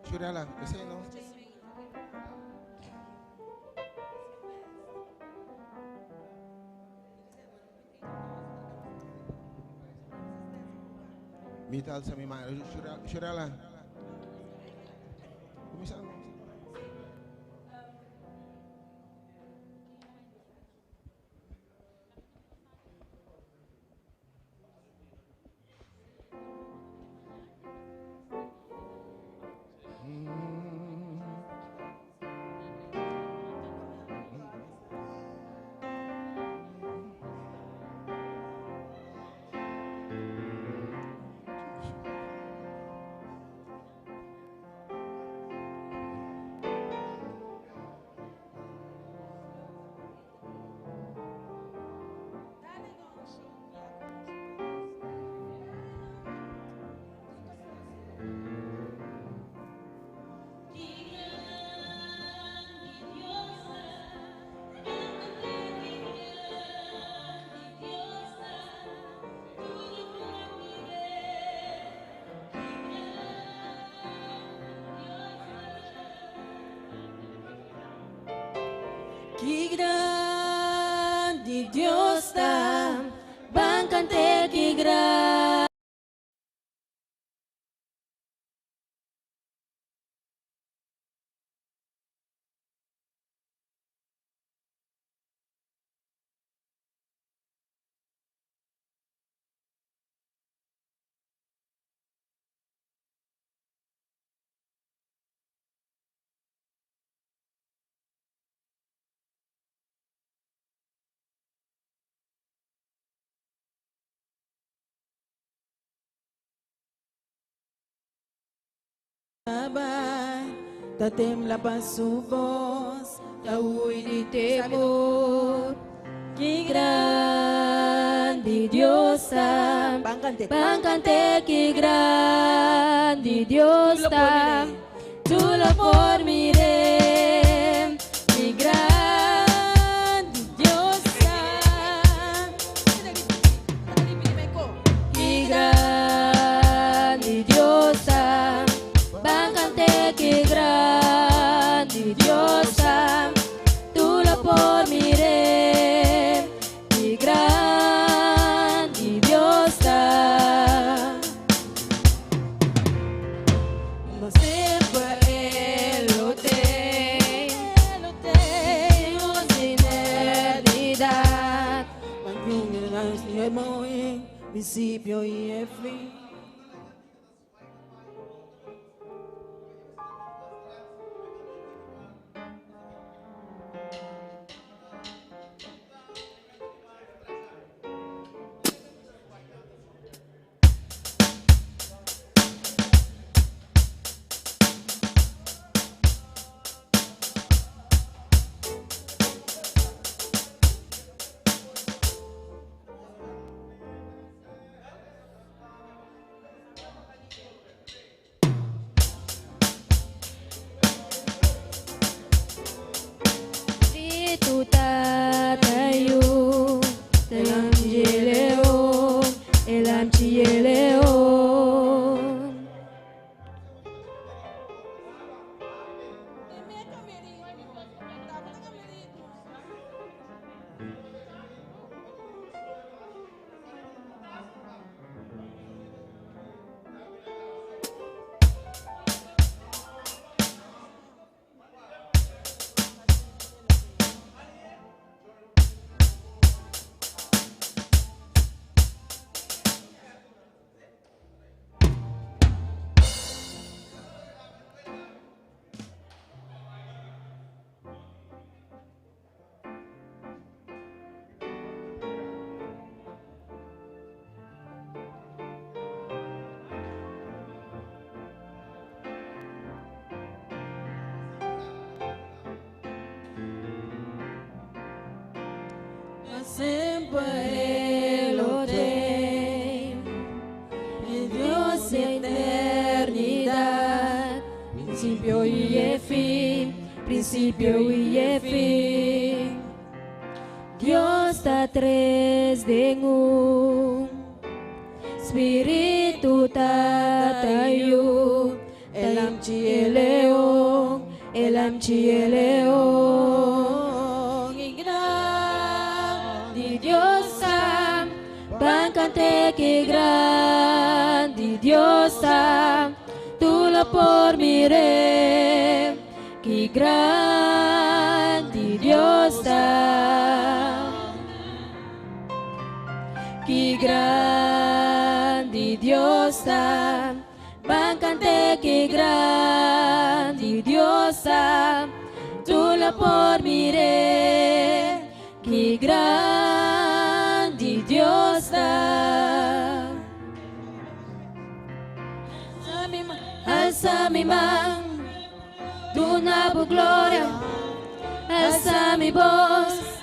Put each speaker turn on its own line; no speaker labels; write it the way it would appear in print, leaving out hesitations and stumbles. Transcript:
Shurala, kasi no? Mital sa mima. Shurala. Kumisan mo.
Qué grande Dios está, bancante qué grande. Tatem la pasubos, tauy di temor. Qué grande Dios está, bancante qué grande Dios está, tú lo por miré, qué grande Dios está, qué grande Dios está, bancante qué grande Dios está, tú lo por miré, qué grande Dios está. No siempre Él lo tenemos sin eternidad, principio y el fin. Itu tatayu dalam cieleon, elam cieleon. Siempre lo tengo, el Dios de eternidad, principio y el fin, principio y el fin. Dios está tres de un, Espíritu tatayu, el león, el león, y grandiosa, bancante que grandiosa, tú la por miré, que grandiosa, que grandiosa, bancante que grandiosa, tú la por miré, que grandiosa. Alza mi mano, tu nabo gloria, alza mi voz.